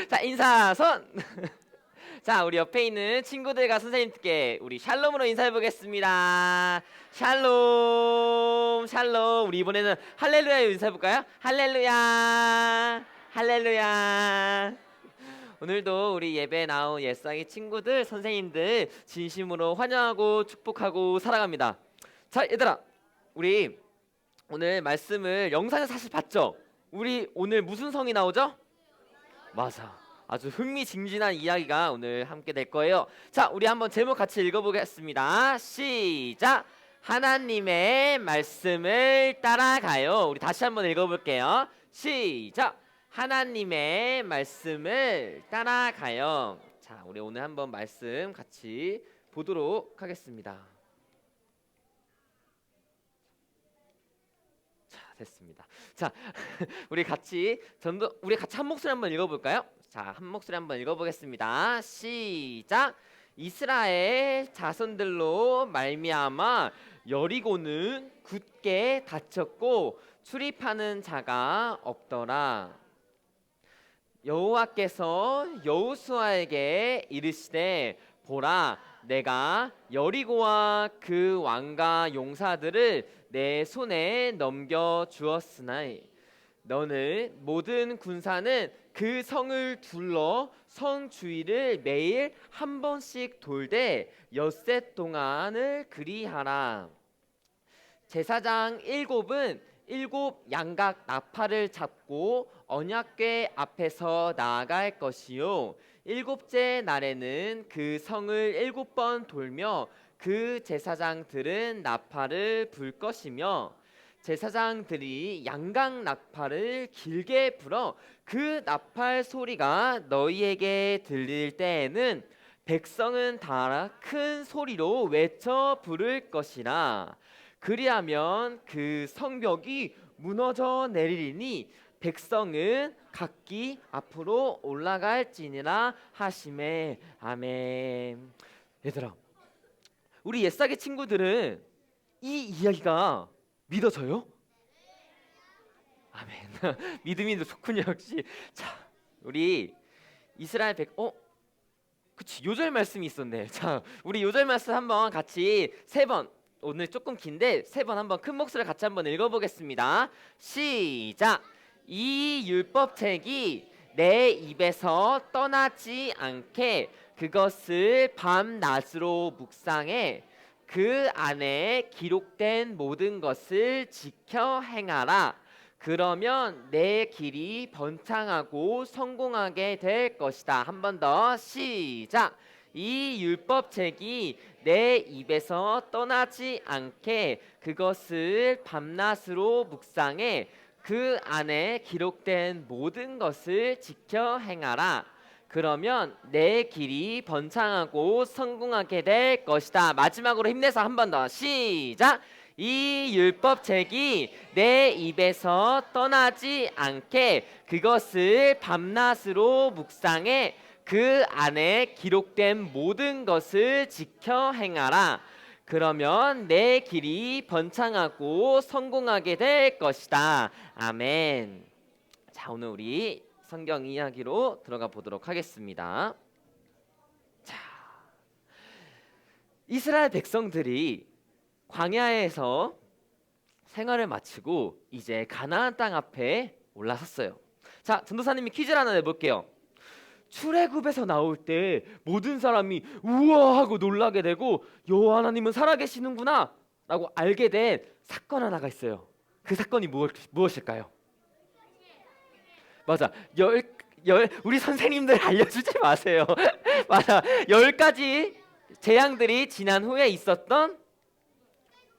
자, 인사손. 자, 우리 옆에 있는 친구들과 선생님께 우리 샬롬으로 인사해 보겠습니다. 샬롬, 샬롬. 우리 이번에는 할렐루야 인사해 볼까요? 할렐루야, 할렐루야. 오늘도 우리 예배에 나온 옛사기 친구들, 선생님들 진심으로 환영하고 축복하고 사랑합니다. 자, 얘들아, 우리 오늘 말씀을 영상에서 사실 봤죠? 우리 오늘 무슨 성이 나오죠? 맞아. 아주 흥미진진한 이야기가 오늘 함께 될 거예요. 자, 우리 한번 제목 같이 읽어보겠습니다. 시작. 하나님의 말씀을 따라가요. 우리 다시 한번 읽어볼게요. 시작. 하나님의 말씀을 따라가요. 자, 우리 오늘 한번 말씀 같이 보도록 하겠습니다. 자, 됐습니다. 자, 우리 같이 한 목소리 한번 읽어볼까요? 자, 한 목소리 한번 읽어보겠습니다. 시작. 이스라엘 자손들로 말미암아 여리고는 굳게 닫혔고 출입하는 자가 없더라. 여호와께서 여호수아에게 이르시되 보라, 내가 여리고와 그 왕과 용사들을 내 손에 넘겨 주었으나 너는 모든 군사는 그 성을 둘러 성 주위를 매일 한 번씩 돌되 엿새 동안을 그리하라. 제사장 일곱은 일곱 양각 나팔을 잡고 언약궤 앞에서 나아갈 것이요 일곱째 날에는 그 성을 일곱 번 돌며 그 제사장들은 나팔을 불 것이며 제사장들이 양각 나팔을 길게 불어 그 나팔 소리가 너희에게 들릴 때에는 백성은 다 큰 소리로 외쳐 부를 것이라. 그리하면 그 성벽이 무너져 내리리니 백성은 각기 앞으로 올라갈지니라 하시매. 아멘. 얘들아, 우리 옛사기 친구들은 이 이야기가 믿어져요? 아멘. 믿음이 좋군요, 역시. 자, 우리 이스라엘 그치, 요절 말씀이 있었네. 자, 우리 요절 말씀 한번 같이 세 번, 오늘 조금 긴데 세 번 한번 큰 목소리 같이 한번 읽어보겠습니다. 시작. 이 율법책이 내 입에서 떠나지 않게 그것을 밤낮으로 묵상해 그 안에 기록된 모든 것을 지켜 행하라. 그러면 내 길이 번창하고 성공하게 될 것이다. 한 번 더 시작. 이 율법책이 내 입에서 떠나지 않게 그것을 밤낮으로 묵상해 그 안에 기록된 모든 것을 지켜 행하라. 그러면 내 길이 번창하고 성공하게 될 것이다. 마지막으로 힘내서 한 번 더 시작. 이 율법책이 내 입에서 떠나지 않게 그것을 밤낮으로 묵상해 그 안에 기록된 모든 것을 지켜 행하라. 그러면 내 길이 번창하고 성공하게 될 것이다. 아멘. 자, 오늘 우리 성경 이야기로 들어가 보도록 하겠습니다. 자, 이스라엘 백성들이 광야에서 생활을 마치고 이제 가나안 땅 앞에 올라섰어요. 자, 전도사님이 퀴즈를 하나 내볼게요. 출애굽에서 나올 때 모든 사람이 우와 하고 놀라게 되고 여호와 하나님은 살아계시는구나 라고 알게 된 사건 하나가 있어요. 그 사건이 무엇일까요? 맞아. 우리 선생님들 알려주지 마세요. 맞아. 10가지 재앙들이 지난 후에 있었던,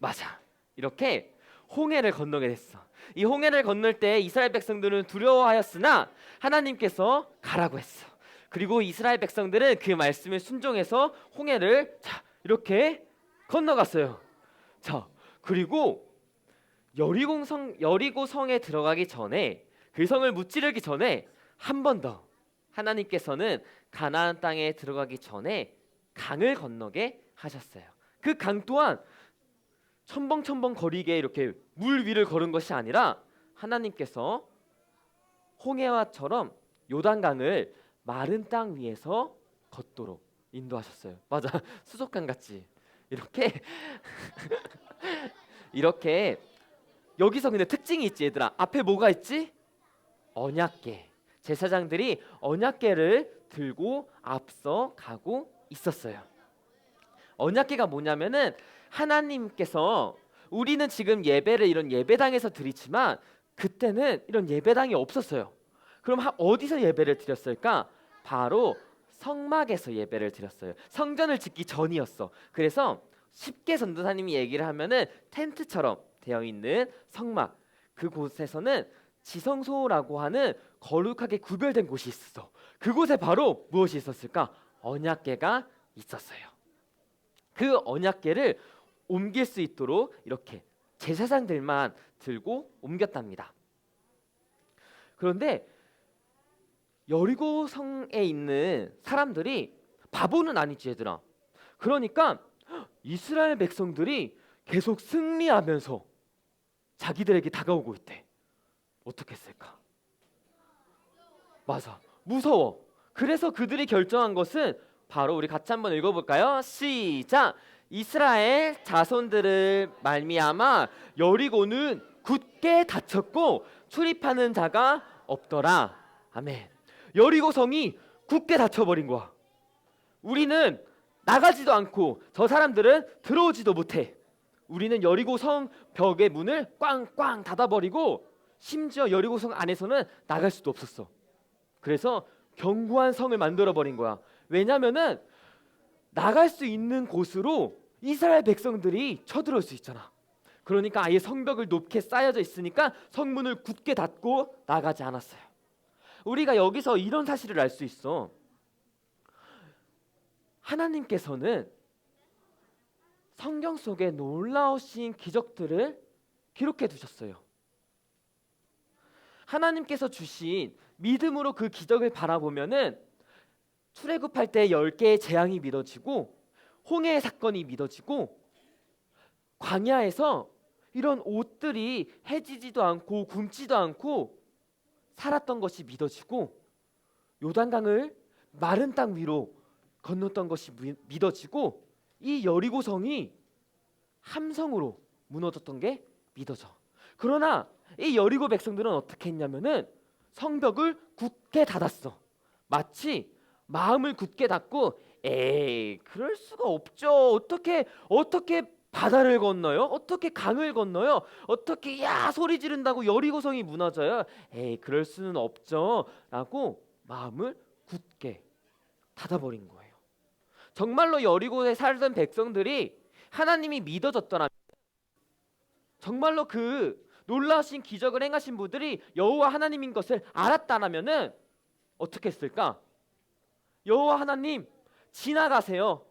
맞아, 이렇게 홍해를 건너게 됐어. 이 홍해를 건널 때 이스라엘 백성들은 두려워하였으나 하나님께서 가라고 했어. 그리고 이스라엘 백성들은 그 말씀에 순종해서 홍해를 이렇게 건너갔어요. 자, 그리고 여리고 성에 들어가기 전에, 그 성을 무찌르기 전에 한 번 더 하나님께서는 가나안 땅에 들어가기 전에 강을 건너게 하셨어요. 그 강 또한 첨벙첨벙 거리게 이렇게 물 위를 걸은 것이 아니라 하나님께서 홍해와처럼 요단강을 마른 땅 위에서 걷도록 인도하셨어요. 맞아, 수족관 같지? 이렇게 이렇게 여기서 근데 특징이 있지 얘들아. 앞에 뭐가 있지? 언약궤. 제사장들이 언약궤를 들고 앞서 가고 있었어요. 언약궤가 뭐냐면은 하나님께서 우리는 지금 예배를 이런 예배당에서 드리지만 그때는 이런 예배당이 없었어요. 그럼 어디서 예배를 드렸을까? 바로 성막에서 예배를 드렸어요. 성전을 짓기 전이었어. 그래서 쉽게 전도사님이 얘기를 하면은 텐트처럼 되어 있는 성막, 그곳에서는 지성소라고 하는 거룩하게 구별된 곳이 있었어. 그곳에 바로 무엇이 있었을까? 언약궤가 있었어요. 그 언약궤를 옮길 수 있도록 이렇게 제사장들만 들고 옮겼답니다. 그런데 여리고 성에 있는 사람들이 바보는 아니지 얘들아. 그러니까 이스라엘 백성들이 계속 승리하면서 자기들에게 다가오고 있대. 어떻게 했을까? 맞아, 무서워. 그래서 그들이 결정한 것은 바로 우리 같이 한번 읽어볼까요? 시작! 이스라엘 자손들을 말미암아 여리고는 굳게 닫혔고 출입하는 자가 없더라. 아멘. 여리고 성이 굳게 닫혀버린 거야. 우리는 나가지도 않고 저 사람들은 들어오지도 못해. 우리는 여리고 성 벽의 문을 꽝꽝 닫아버리고 심지어 여리고 성 안에서는 나갈 수도 없었어. 그래서 견고한 성을 만들어버린 거야. 왜냐면은 나갈 수 있는 곳으로 이스라엘 백성들이 쳐들어올 수 있잖아. 그러니까 아예 성벽을 높게 쌓여져 있으니까 성문을 굳게 닫고 나가지 않았어요. 우리가 여기서 이런 사실을 알 수 있어. 하나님께서는 성경 속에 놀라우신 기적들을 기록해 두셨어요. 하나님께서 주신 믿음으로 그 기적을 바라보면은 출애굽할 때 10개의 재앙이 믿어지고 홍해의 사건이 믿어지고 광야에서 이런 옷들이 해지지도 않고 굶지도 않고 살았던 것이 믿어지고 요단강을 마른 땅 위로 건넜던 것이 믿어지고 이 여리고성이 함성으로 무너졌던 게 믿어져. 그러나 이 여리고 백성들은 어떻게 했냐면은 성벽을 굳게 닫았어. 마치 마음을 굳게 닫고 에이 그럴 수가 없죠. 어떻게 바다를 건너요? 어떻게 강을 건너요? 어떻게 야 소리 지른다고 여리고성이 무너져요? 에이 그럴 수는 없죠. 라고 마음을 굳게 닫아버린 거예요. 정말로 여리고에 살던 백성들이 하나님이 믿어졌더라면, 정말로 그 놀라우신 기적을 행하신 분들이 여호와 하나님인 것을 알았다라면은 어떻게 했을까? 여호와 하나님 지나가세요.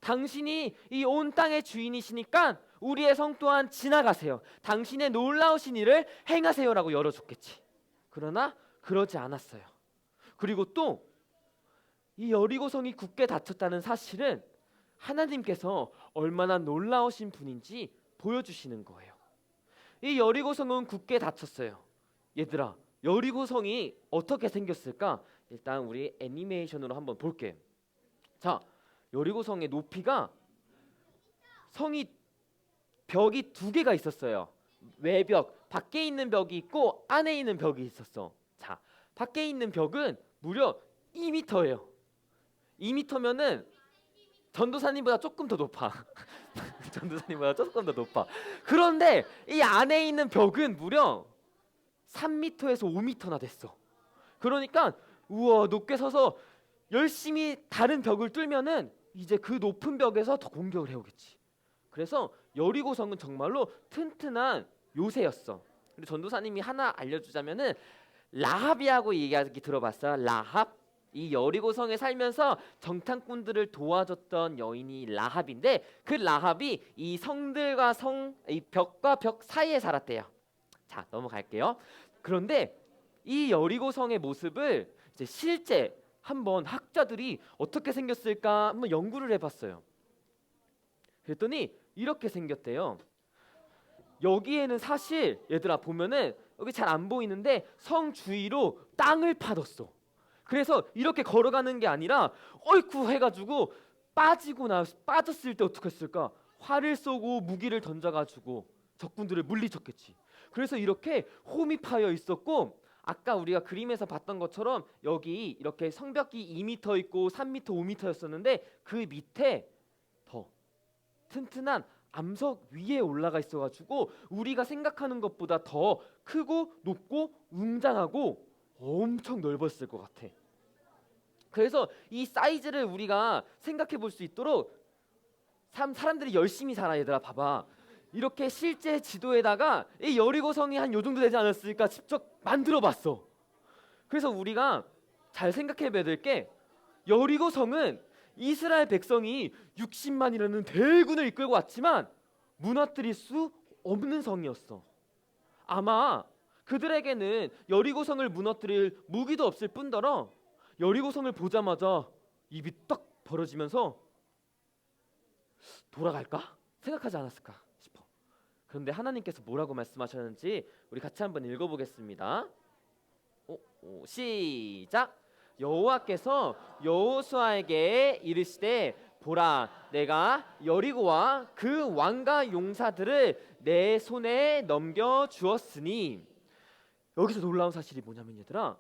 당신이 이 온 땅의 주인이시니까 우리의 성 또한 지나가세요. 당신의 놀라우신 일을 행하세요라고 열어줬겠지. 그러나 그러지 않았어요. 그리고 또 이 여리고성이 굳게 닫혔다는 사실은 하나님께서 얼마나 놀라우신 분인지 보여주시는 거예요. 이 여리고성은 굳게 닫혔어요. 얘들아, 여리고성이 어떻게 생겼을까? 일단 우리 애니메이션으로 한번 볼게. 자, 여리고성의 높이가 성이 벽이 2개가 있었어요. 외벽, 밖에 있는 벽이 있고 안에 있는 벽이 있었어. 자, 밖에 있는 벽은 무려 2m예요. 2m면은 전도사님보다 조금 더 높아. 전도사님보다 조금 더 높아. 그런데 이 안에 있는 벽은 무려 3m에서 5m나 됐어. 그러니까 우와 높게 서서 열심히 다른 벽을 뚫면은 이제 그 높은 벽에서 더 공격을 해오겠지. 그래서 여리고성은 정말로 튼튼한 요새였어. 그리고 전도사님이 하나 알려주자면은 라합이라고 얘기하기 들어봤어? 라합? 이 여리고성에 살면서 정탐꾼들을 도와줬던 여인이 라합인데 그 라합이 이 성들과 이 벽과 벽 사이에 살았대요. 자 넘어갈게요. 그런데 이 여리고성의 모습을 이제 실제 한번 학자들이 어떻게 생겼을까 한번 연구를 해봤어요. 그랬더니 이렇게 생겼대요. 여기에는 사실 얘들아 보면은 여기 잘 안 보이는데 성 주위로 땅을 파뒀어. 그래서 이렇게 걸어가는 게 아니라 어이쿠 해가지고 빠졌을 때 어떻게 했을까? 활을 쏘고 무기를 던져가지고 적군들을 물리쳤겠지. 그래서 이렇게 홈이 파여 있었고, 아까 우리가 그림에서 봤던 것처럼 여기 이렇게 성벽이 2m 있고 3m, 5m였었는데 그 밑에 더 튼튼한 암석 위에 올라가 있어가지고 우리가 생각하는 것보다 더 크고 높고 웅장하고 엄청 넓었을 것 같아. 그래서 이 사이즈를 우리가 생각해 볼 수 있도록 사람들이 열심히 살아. 얘들아 봐봐, 이렇게 실제 지도에다가 이 여리고성이 한 요 정도 되지 않았을까 직접 만들어 봤어. 그래서 우리가 잘 생각해 봐야 될 게, 여리고성은 이스라엘 백성이 60만이라는 대군을 이끌고 왔지만 무너뜨릴 수 없는 성이었어. 아마 그들에게는 여리고성을 무너뜨릴 무기도 없을 뿐더러 여리고성을 보자마자 입이 딱 벌어지면서 돌아갈까 생각하지 않았을까 싶어. 그런데 하나님께서 뭐라고 말씀하셨는지 우리 같이 한번 읽어보겠습니다. 시작. 여호와께서 여호수아에게 이르시되, 보라, 내가 여리고와 그 왕과 용사들을 내 손에 넘겨 주었으니. 여기서 놀라운 사실이 뭐냐면 얘들아,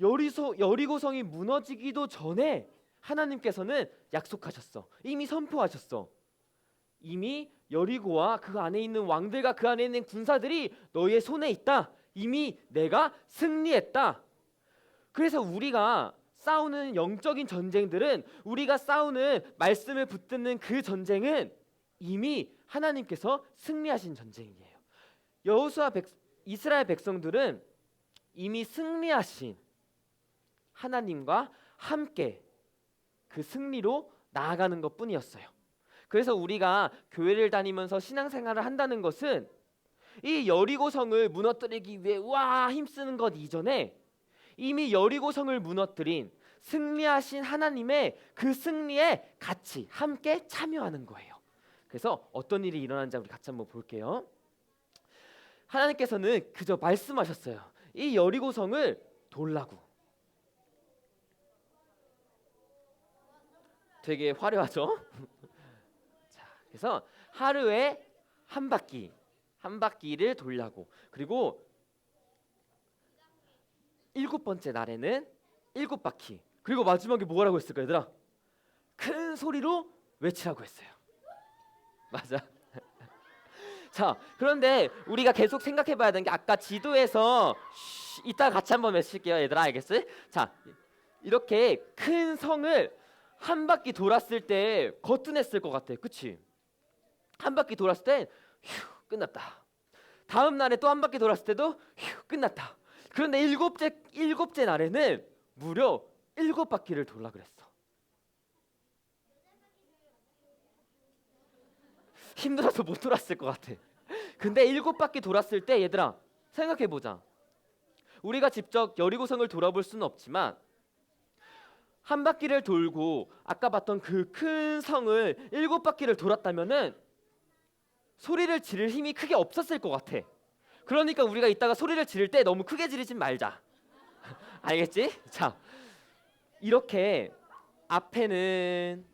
여리고성이 무너지기도 전에 하나님께서는 약속하셨어. 이미 선포하셨어. 이미 여리고와 그 안에 있는 왕들과 그 안에 있는 군사들이 너의 손에 있다. 이미 내가 승리했다. 그래서 우리가 싸우는 영적인 전쟁들은, 우리가 싸우는 말씀을 붙드는 그 전쟁은 이미 하나님께서 승리하신 전쟁이에요. 이스라엘 백성들은 이미 승리하신 하나님과 함께 그 승리로 나아가는 것뿐이었어요. 그래서 우리가 교회를 다니면서 신앙생활을 한다는 것은 이 여리고성을 무너뜨리기 위해 힘쓰는 것 이전에 이미 여리고성을 무너뜨린 승리하신 하나님의 그 승리에 같이 함께 참여하는 거예요. 그래서 어떤 일이 일어난지 우리 같이 한번 볼게요. 하나님께서는 그저 말씀하셨어요. 이 여리고성을 돌라고. 되게 화려하죠? 자, 그래서 하루에 한 바퀴를 돌라고. 그리고 7번째 날에는 7바퀴. 그리고 마지막에 뭐라고 했을까 얘들아? 큰 소리로 외치라고 했어요. 맞아. 자, 그런데 우리가 계속 생각해 봐야 되는 게, 아까 지도에서 이따 같이 한번 외칠게요 얘들아, 알겠어요? 자, 이렇게 큰 성을 한 바퀴 돌았을 때 거뜬했을 것 같아. 그치? 한 바퀴 돌았을 때 끝났다. 다음 날에 또 한 바퀴 돌았을 때도 끝났다. 그런데 일곱째 날에는 무려 7바퀴를 돌라 그랬어. 힘들어서 못 돌았을 것 같아. 근데 7바퀴 돌았을 때 얘들아 생각해보자. 우리가 직접 여리고성을 돌아볼 수는 없지만 한 바퀴를 돌고 아까 봤던 그 큰 성을 7바퀴를 돌았다면은 소리를 지를 힘이 크게 없었을 것 같아. 그러니까 우리가 이따가 소리를 지를 때 너무 크게 지르진 말자. 알겠지? 자, 이렇게 앞에는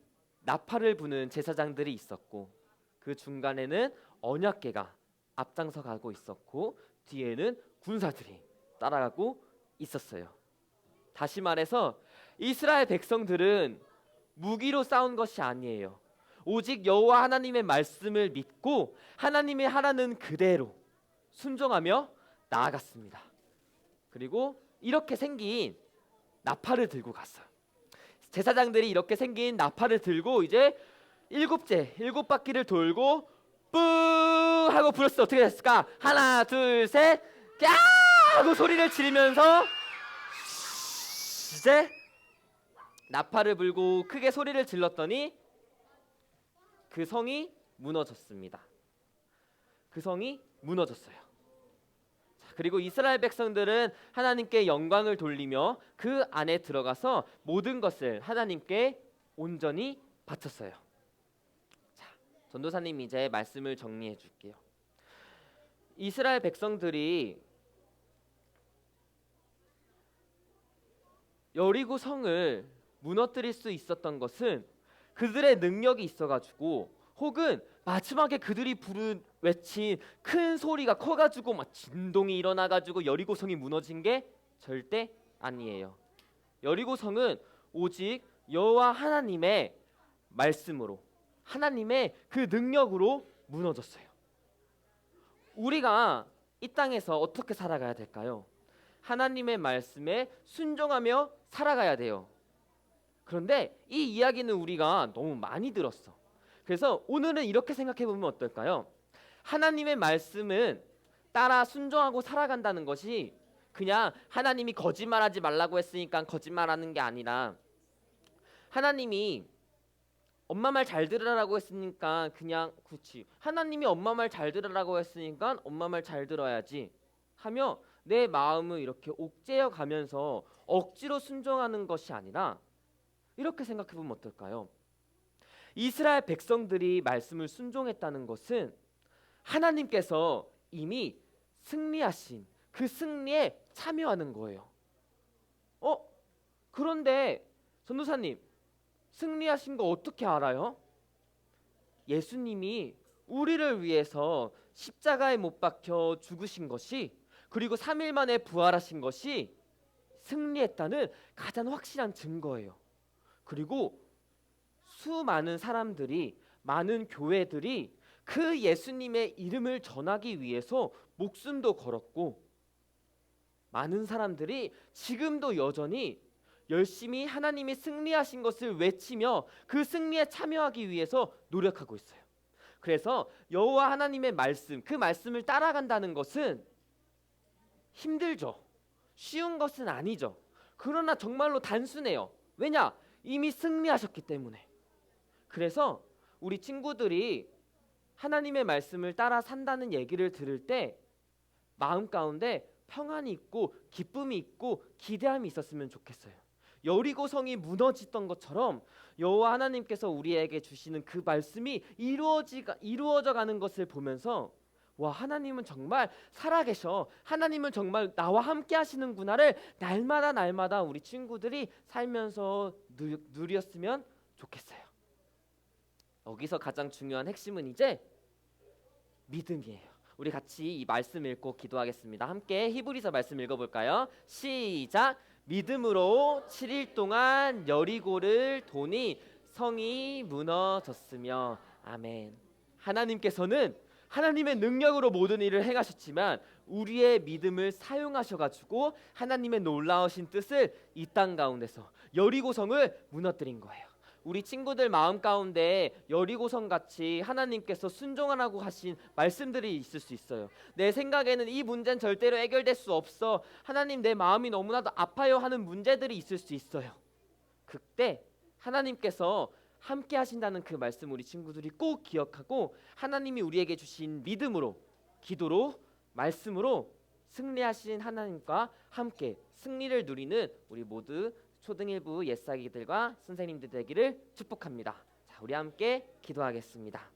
나팔을 부는 제사장들이 있었고, 그 중간에는 언약궤가 앞장서 가고 있었고, 뒤에는 군사들이 따라가고 있었어요. 다시 말해서 이스라엘 백성들은 무기로 싸운 것이 아니에요. 오직 여호와 하나님의 말씀을 믿고 하나님이 하라는 그대로 순종하며 나아갔습니다. 그리고 이렇게 생긴 나팔을 들고 갔어요. 제사장들이 이렇게 생긴 나팔을 들고 이제 7바퀴를 돌고 뿌 하고 불었어. 어떻게 됐을까? 하나 둘 셋 꺄 하고 소리를 지르면서 이제 나팔을 불고 크게 소리를 질렀더니 그 성이 무너졌습니다. 그 성이 무너졌어요. 자, 그리고 이스라엘 백성들은 하나님께 영광을 돌리며 그 안에 들어가서 모든 것을 하나님께 온전히 바쳤어요. 자, 전도사님 이제 말씀을 정리해 줄게요. 이스라엘 백성들이 여리고 성을 무너뜨릴 수 있었던 것은 그들의 능력이 있어가지고, 혹은 마지막에 그들이 외친 큰 소리가 커가지고 막 진동이 일어나가지고 여리고 성이 무너진 게 절대 아니에요. 여리고 성은 오직 여호와 하나님의 말씀으로, 하나님의 그 능력으로 무너졌어요. 우리가 이 땅에서 어떻게 살아가야 될까요? 하나님의 말씀에 순종하며 살아가야 돼요. 그런데 이 이야기는 우리가 너무 많이 들었어. 그래서 오늘은 이렇게 생각해 보면 어떨까요? 하나님의 말씀은 따라 순종하고 살아간다는 것이 그냥 하나님이 거짓말하지 말라고 했으니까 거짓말하는 게 아니라, 하나님이 엄마 말 잘 들으라고 했으니까 그냥, 그렇지, 하나님이 엄마 말 잘 들으라고 했으니까 엄마 말 잘 들어야지 하며 내 마음을 이렇게 옥죄어 가면서 억지로 순종하는 것이 아니라, 이렇게 생각해 보면 어떨까요? 이스라엘 백성들이 말씀을 순종했다는 것은 하나님께서 이미 승리하신 그 승리에 참여하는 거예요. 그런데 전도사님, 승리하신 거 어떻게 알아요? 예수님이 우리를 위해서 십자가에 못 박혀 죽으신 것이, 그리고 3일 만에 부활하신 것이 승리했다는 가장 확실한 증거예요. 그리고 수많은 사람들이, 많은 교회들이 그 예수님의 이름을 전하기 위해서 목숨도 걸었고, 많은 사람들이 지금도 여전히 열심히 하나님이 승리하신 것을 외치며 그 승리에 참여하기 위해서 노력하고 있어요. 그래서 여호와 하나님의 말씀, 그 말씀을 따라간다는 것은 힘들죠. 쉬운 것은 아니죠. 그러나 정말로 단순해요. 왜냐? 이미 승리하셨기 때문에. 그래서 우리 친구들이 하나님의 말씀을 따라 산다는 얘기를 들을 때 마음 가운데 평안이 있고 기쁨이 있고 기대함이 있었으면 좋겠어요. 여리고 성이 무너졌던 것처럼 여호와 하나님께서 우리에게 주시는 그 말씀이 이루어져 가는 것을 보면서, 와, 하나님은 정말 살아계셔, 하나님은 정말 나와 함께 하시는구나를 날마다 우리 친구들이 살면서 누렸으면 좋겠어요. 여기서 가장 중요한 핵심은 이제 믿음이에요. 우리 같이 이 말씀 읽고 기도하겠습니다. 함께 히브리서 말씀 읽어볼까요? 시작. 믿음으로 7일 동안 여리고를 도니 성이 무너졌으며. 아멘. 하나님께서는 하나님의 능력으로 모든 일을 행하셨지만 우리의 믿음을 사용하셔가지고 하나님의 놀라우신 뜻을 이 땅 가운데서 여리고성을 무너뜨린 거예요. 우리 친구들 마음 가운데 여리고성 같이 하나님께서 순종하라고 하신 말씀들이 있을 수 있어요. 내 생각에는 이 문제는 절대로 해결될 수 없어, 하나님 내 마음이 너무나도 아파요 하는 문제들이 있을 수 있어요. 그때 하나님께서 함께 하신다는 그 말씀 우리 친구들이 꼭 기억하고, 하나님이 우리에게 주신 믿음으로, 기도로, 말씀으로 승리하신 하나님과 함께 승리를 누리는 우리 모두 초등 1부 옛사기들과 선생님들 되기를 축복합니다. 자, 우리 함께 기도하겠습니다.